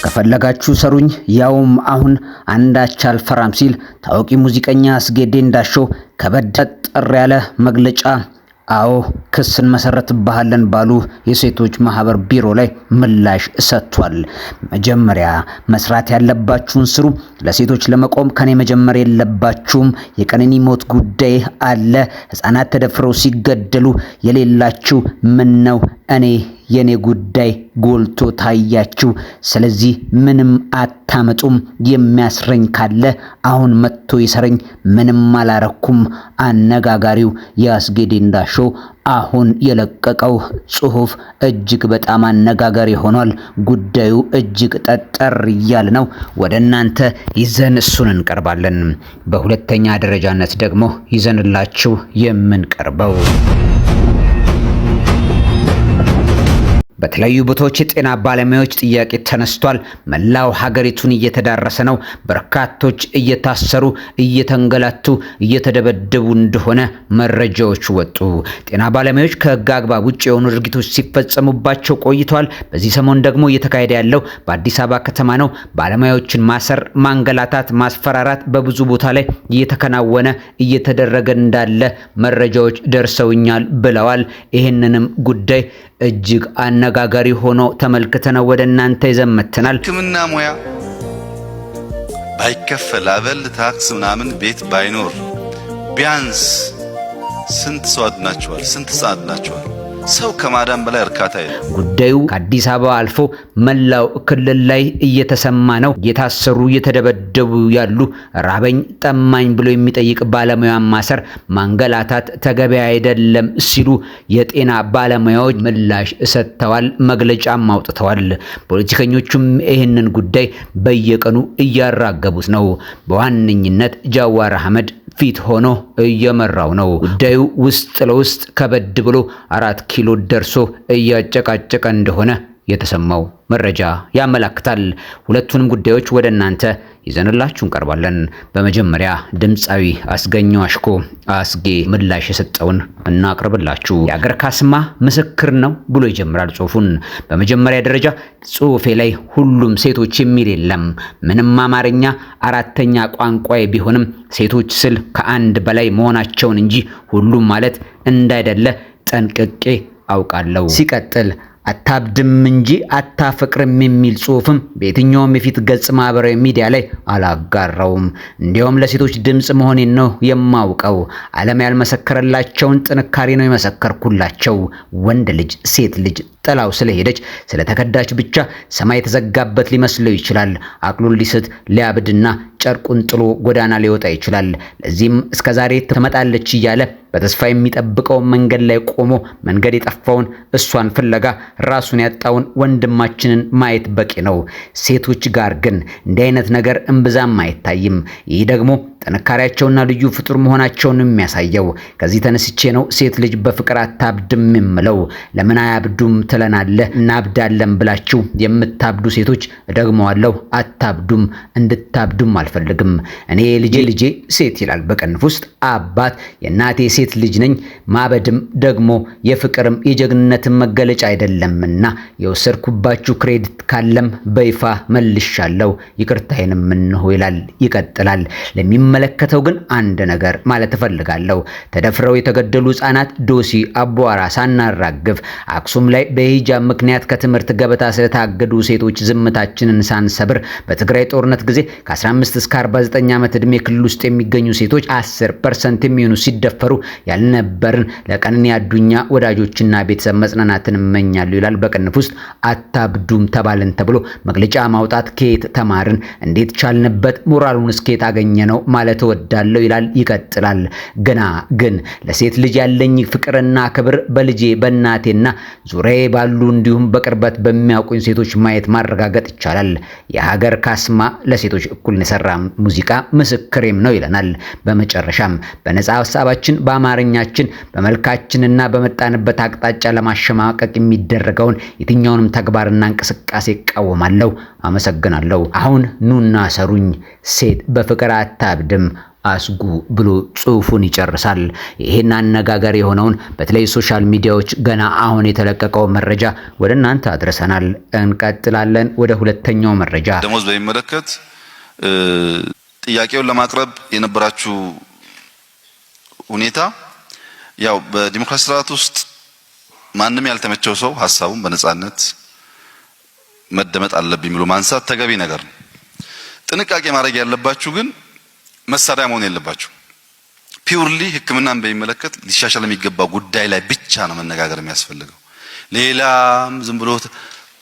ከፈለጋችሁ ሰሩኝ ያውም አሁን አንዳች አልፈራም ሲል ታዋቂ ሙዚቀኛ አስጌዴ እንዳሻው ከበድ ጠር ያለ መግለጫ አዎ ክስን መሰረትብሃለን ባሉ የሴቶች ማህበር ቢሮ ላይ ምላሽ ሰጥቷል። መጀመሪያ መስራት ያለባችሁን ስሩ። ለሴቶች ለመቆም ከኔ መጀመር የለባችሁም። የቀነኒ ሞት ጉዳይ አለ። ህፃናት ተደፍረው ሲገደሉ የሌላችሁ ምን ነው እኔ የኔ ጉዳይ ጎልቶ ታያችሁ። ስለዚህ ምንም አታመጡም። የሚያስረኝ ካለ አሁን መጥቶ ይሰረኝ። ምንም አላረኩም። አነጋጋሪው የአስጌዴ እንዳሻው አሁን የለቀቀው ጽሁፍ እጅግ በጣም አነጋጋሪ ሆኗል። ጉዳዩ እጅግ ጠጠር እያለ ነው። ወደ እናንተ ይዘን እሱን እንቀርባለን። በሁለተኛ ደረጃነት ደግሞ ይዘንላችሁ የምንቀርበው በተለያዩ ቦታዎች የጤና ባለሙያዎች ጥያቄ ተነስቷል። መላው ሀገሪቱን እየተዳረሰ ነው። በርካቶች እየታሰሩ እየተንገላቱ እየተደበደቡ እንደሆነ መረጃዎች ወጡ። ጤና ባለሙያዎች ከህግ አግባብ ውጭ የሆኑ ድርጊቶች ሲፈጸሙባቸው ቆይተዋል። በዚህ ሰሞን ደግሞ እየተካሄደ ያለው በአዲስ አበባ ከተማ ነው። ባለሙያዎችን ማሰር፣ ማንገላታት፣ ማስፈራራት በብዙ ቦታ ላይ እየተከናወነ እየተደረገ እንዳለ መረጃዎች ደርሰውኛል ብለዋል። ይህንንም ጉዳይ እጅግ አነጋጋሪ ሆኖ ተመልክተነው ወደ እናንተ ይዘመተናል። ሕክምና ሙያ ባይከፈል አበል ታክስ ምናምን ቤት ባይኖር ቢያንስ ስንት ሰው አድናቸዋል? ስንት ሰዓት አድናቸዋል? ሰው ከማዳን በላይ እርካታ የለም። ጉዳዩ ከአዲስ አበባ አልፎ መላው ክልል ላይ እየተሰማ ነው። እየታሰሩ እየተደበደቡ ያሉ ራበኝ ጠማኝ ብሎ የሚጠይቅ ባለሙያ ማሰር፣ ማንገላታት ተገቢ አይደለም ሲሉ የጤና ባለሙያዎች ምላሽ ሰጥተዋል፣ መግለጫም አውጥተዋል። ፖለቲከኞቹም ይህንን ጉዳይ በየቀኑ እያራገቡት ነው። በዋነኝነት ጃዋር አህመድ ፊት ሆኖ እየመራው ነው። ጉዳዩ ውስጥ ለውስጥ ከበድ ብሎ 4 ኪሎ ደርሶ እያጨቃጨቀ እንደሆነ የተሰማው መረጃ ያመለክታል። ሁለቱንም ጉዳዮች ወደ እናንተ ይዘንላችሁ እንቀርባለን። በመጀመሪያ ድምጻዊ አስገኘው አሽኮ አስጌ ምላሽ የሰጠውን እናቀርብላችሁ። የአገር ካስማ ምስክር ነው ብሎ ይጀምራል ጽሁፉን። በመጀመሪያ ደረጃ ጽሁፌ ላይ ሁሉም ሴቶች የሚል የለም። ምንም አማርኛ አራተኛ ቋንቋዬ ቢሆንም ሴቶች ስል ከአንድ በላይ መሆናቸውን እንጂ ሁሉም ማለት እንዳይደለ ጠንቅቄ አውቃለሁ። ሲቀጥል አታብድም እንጂ አታፈቅርም የሚል ጽሁፍም በየትኛውም የፊት ገጽ ማህበራዊ ሚዲያ ላይ አላጋራውም። እንዲያውም ለሴቶች ድምጽ መሆኔን ነው የማውቀው። ዓለም ያልመሰከረላቸውን ጥንካሬ ነው የመሰከርኩላቸው። ወንድ ልጅ ሴት ልጅ ጥላው ስለሄደች ስለተከዳች ብቻ ሰማይ የተዘጋበት ሊመስለው ይችላል። አቅሉን ሊስት ሊያብድና ጨርቁን ጥሎ ጎዳና ሊወጣ ይችላል። ለዚህም እስከዛሬ ትመጣለች እያለ በተስፋ የሚጠብቀው መንገድ ላይ ቆሞ መንገድ የጠፋውን እሷን ፍለጋ ራሱን ያጣውን ወንድማችንን ማየት በቂ ነው። ሴቶች ጋር ግን እንዲህ አይነት ነገር እምብዛም አይታይም። ይህ ደግሞ ጥንካሬያቸውና ልዩ ፍጡር መሆናቸውን የሚያሳየው። ከዚህ ተነስቼ ነው ሴት ልጅ በፍቅር አታብድም የምለው። ለምን አያብዱም ትለናለህ? እናብዳለን ብላችሁ የምታብዱ ሴቶች ደግመዋለሁ፣ አታብዱም፣ እንድታብዱም አልፈልግም። እኔ ልጄ ሴት ይላል በቅንፍ ውስጥ አባት የእናቴ ሴት ልጅ ነኝ። ማበድም ደግሞ የፍቅርም የጀግንነትም መገለጫ አይደለምና የወሰድኩባችሁ ክሬዲት ካለም በይፋ መልሻለሁ፣ ይቅርታዬንም እንሆ ይላል። ይቀጥላል። ለሚመለከተው ግን አንድ ነገር ማለት እፈልጋለሁ። ተደፍረው የተገደሉ ህፃናት ዶሲ አቧራ ሳናራግፍ አክሱም ላይ በሂጃብ ምክንያት ከትምህርት ገበታ ስለታገዱ ሴቶች ዝምታችንን ሳንሰብር በትግራይ ጦርነት ጊዜ ከ15 እስከ 49 ዓመት ዕድሜ ክልል ውስጥ የሚገኙ ሴቶች 10% የሚሆኑ ሲደፈሩ ያልነበርን ለቀነኒ አዱኛ ወዳጆችና ቤተሰብ መጽናናትን እመኛለሁ ይላል በቅንፍ ውስጥ። አታብዱም ተባልን ተብሎ መግለጫ ማውጣት ከየት ተማርን? እንዴት ቻልንበት? ሞራሉን እስከየት አገኘ ነው ማለት እወዳለሁ ይላል። ይቀጥላል። ገና ግን ለሴት ልጅ ያለኝ ፍቅርና ክብር በልጄ በእናቴና ዙሪያዬ ባሉ እንዲሁም በቅርበት በሚያውቁኝ ሴቶች ማየት ማረጋገጥ ይቻላል። የሀገር ካስማ ለሴቶች እኩል የሰራ ሙዚቃ ምስክሬም ነው ይለናል። በመጨረሻም በነፃ ሐሳባችን በአማርኛችን በመልካችንና በመጣንበት አቅጣጫ ለማሸማቀቅ የሚደረገውን የትኛውንም ተግባርና እንቅስቃሴ እቃወማለሁ። አመሰግናለሁ። አሁን ኑና ሰሩኝ። ሴት በፍቅር አታብድም። አስጉ ብሎ ጽሑፉን ይጨርሳል። ይሄን አነጋጋሪ የሆነውን በተለይ ሶሻል ሚዲያዎች ገና አሁን የተለቀቀው መረጃ ወደ እናንተ አድርሰናል። እንቀጥላለን። ወደ ሁለተኛው መረጃ ደሞዝ በሚመለከት ጥያቄውን ለማቅረብ የነበራችሁ ሁኔታ ያው በዲሞክራሲ ስርዓት ውስጥ ማንም ያልተመቸው ሰው ሐሳቡን በነጻነት መደመጥ አለብኝ ብሎ ማንሳት ተገቢ ነገር ነው። ጥንቃቄ ማድረግ ያለባችሁ ግን መሳሪያ መሆን የለባችሁ። ፒውርሊ ሕክምናን በሚመለከት ሊሻሻል የሚገባው ጉዳይ ላይ ብቻ ነው መነጋገር የሚያስፈልገው። ሌላም ዝም ብሎ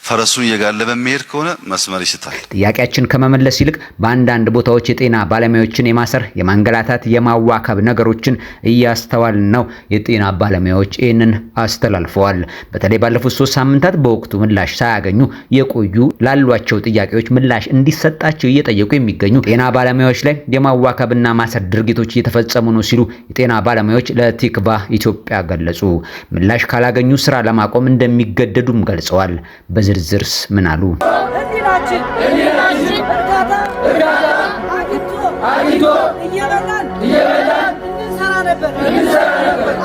ፈረሱን እየጋለበ መሄድ ከሆነ መስመር ይስታል። ጥያቄያችን ከመመለስ ይልቅ በአንዳንድ ቦታዎች የጤና ባለሙያዎችን የማሰር የማንገላታት የማዋከብ ነገሮችን እያስተዋልን ነው። የጤና ባለሙያዎች ይህንን አስተላልፈዋል። በተለይ ባለፉት 3 ሳምንታት በወቅቱ ምላሽ ሳያገኙ የቆዩ ላሏቸው ጥያቄዎች ምላሽ እንዲሰጣቸው እየጠየቁ የሚገኙ ጤና ባለሙያዎች ላይ የማዋከብና ማሰር ድርጊቶች እየተፈጸሙ ነው ሲሉ የጤና ባለሙያዎች ለቲክቫ ኢትዮጵያ ገለጹ። ምላሽ ካላገኙ ስራ ለማቆም እንደሚገደዱም ገልጸዋል። ዝርዝርስ ምን አሉ? አግኝቶ እየበላን እንሰራ ነበር።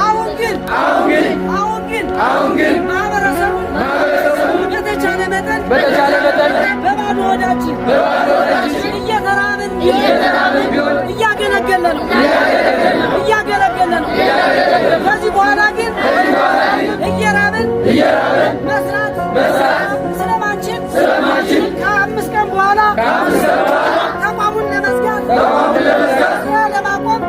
አሁን ግን ማህበረሰቡን በተቻለ መጠን በባዶ ሆዳችን እየተራብን እያገለገለ ነው። ከዚህ በኋላ ግን እየራብን መስራት ስለማንችል ከ5 ቀን በኋላ ተቋሙን ለመዝጋት ስራ ለማቆም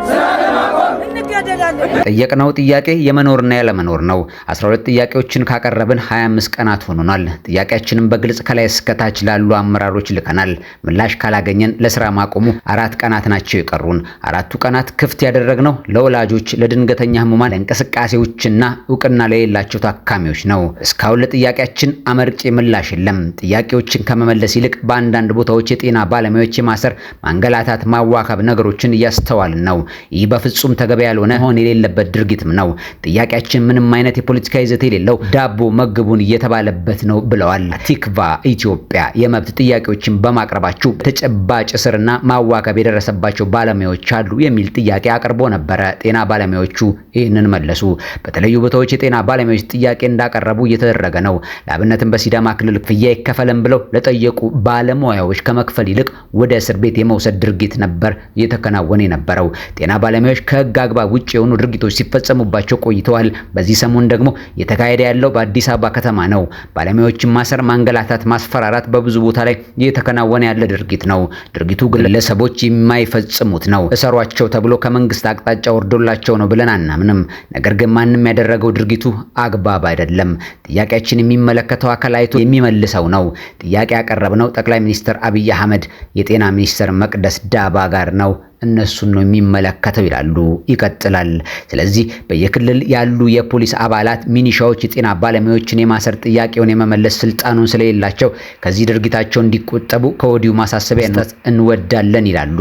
እንገደዳለን። ጠየቅነው ጥያቄ የመኖርና ያለመኖር ነው። 12 ጥያቄዎችን ካቀረብን 25 ቀናት ሆኖናል። ጥያቄያችንን በግልጽ ከላይ እስከታች ላሉ አመራሮች ልከናል። ምላሽ ካላገኘን ለስራ ማቆሙ 4 ቀናት ናቸው የቀሩን። 4ቱ ቀናት ክፍት ያደረግነው ለወላጆች፣ ለድንገተኛ ህሙማን፣ ለእንቅስቃሴዎችና እውቅና ለሌላቸው ታካሚዎች ነው። እስካሁን ለጥያቄያችን አመርቂ ምላሽ የለም። ጥያቄዎችን ከመመለስ ይልቅ በአንዳንድ ቦታዎች የጤና ባለሙያዎች የማሰር፣ ማንገላታት፣ ማዋከብ ነገሮችን እያስተዋልን ነው። ይህ በፍጹም ተገቢ ያልሆነ ሆነ የሌለበት ድርጊትም ነው። ጥያቄያችን ምንም አይነት የፖለቲካ ይዘት የሌለው ዳቦ መግቡን እየተባለበት ነው ብለዋል። ቲክቫ ኢትዮጵያ የመብት ጥያቄዎችን በማቅረባቸው ተጨባጭ እስርና ማዋከብ የደረሰባቸው ባለሙያዎች አሉ የሚል ጥያቄ አቅርቦ ነበረ። ጤና ባለሙያዎቹ ይህንን መለሱ። በተለያዩ ቦታዎች የጤና ባለሙያዎች ጥያቄ እንዳቀረቡ እየተደረገ ነው። ለአብነትም በሲዳማ ክልል ክፍያ ይከፈለን ብለው ለጠየቁ ባለሙያዎች ከመክፈል ይልቅ ወደ እስር ቤት የመውሰድ ድርጊት ነበር እየተከናወነ የነበረው። ጤና ባለሙያዎች ከህግ አግባብ ውጭ የሆኑ ድርጊቶች ሲፈጸሙባቸው ቆይተዋል። በዚህ ሰሞን ደግሞ የተካሄደ ያለው በአዲስ አበባ ከተማ ነው። ባለሙያዎችን ማሰር፣ ማንገላታት፣ ማስፈራራት በብዙ ቦታ ላይ እየተከናወነ ያለ ድርጊት ነው። ድርጊቱ ግለሰቦች የማይፈጽሙት ነው። እሰሯቸው ተብሎ ከመንግስት አቅጣጫ ወርዶላቸው ነው ብለን አናምንም። ነገር ግን ማንም ያደረገው ድርጊቱ አግባብ አይደለም። ጥያቄያችን የሚመለከተው አካል አይቶ የሚመልሰው ነው። ጥያቄ ያቀረብነው ጠቅላይ ሚኒስትር አብይ አህመድ የጤና ሚኒስትር መቅደስ ዳባ ጋር ነው። እነሱን ነው የሚመለከተው ይላሉ። ይቀጥላል። ስለዚህ በየክልል ያሉ የፖሊስ አባላት፣ ሚኒሻዎች የጤና ባለሙያዎችን የማሰር ጥያቄውን የመመለስ ስልጣኑን ስለሌላቸው ከዚህ ድርጊታቸው እንዲቆጠቡ ከወዲሁ ማሳሰቢያ እንወዳለን ይላሉ።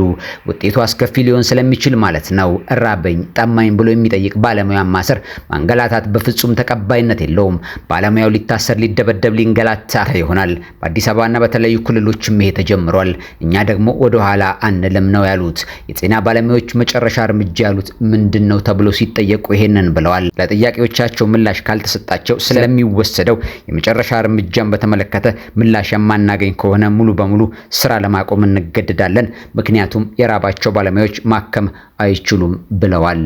ውጤቱ አስከፊ ሊሆን ስለሚችል ማለት ነው። ራበኝ ጠማኝ ብሎ የሚጠይቅ ባለሙያ ማሰር፣ ማንገላታት በፍጹም ተቀባይነት የለውም። ባለሙያው ሊታሰር፣ ሊደበደብ፣ ሊንገላታ ይሆናል። በአዲስ አበባና በተለያዩ ክልሎችም ይሄ ተጀምሯል። እኛ ደግሞ ወደ ኋላ አንልም ነው ያሉት። የጤና ባለሙያዎች መጨረሻ እርምጃ ያሉት ምንድነው ተብሎ ሲጠየቁ ይሄንን ብለዋል። ለጥያቄዎቻቸው ምላሽ ካልተሰጣቸው ስለሚወሰደው የመጨረሻ እርምጃን በተመለከተ ምላሽ የማናገኝ ከሆነ ሙሉ በሙሉ ስራ ለማቆም እንገደዳለን። ምክንያቱም የራባቸው ባለሙያዎች ማከም አይችሉም ብለዋል።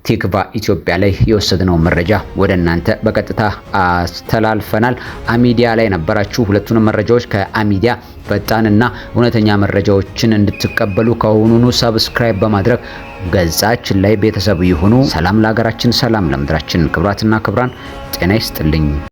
ቲክቫ ኢትዮጵያ ላይ የወሰድነው መረጃ ወደ እናንተ በቀጥታ አስተላልፈናል። አሚዲያ ላይ ነበራችሁ። ሁለቱንም መረጃዎች ከአሚዲያ ፈጣንና እውነተኛ መረጃዎችን እንድትቀበሉ ከአሁኑኑ ሰብስክራይብ በማድረግ ገጻችን ላይ ቤተሰብ ይሁኑ። ሰላም ለሀገራችን፣ ሰላም ለምድራችን። ክብራትና ክብራን ጤና ይስጥልኝ።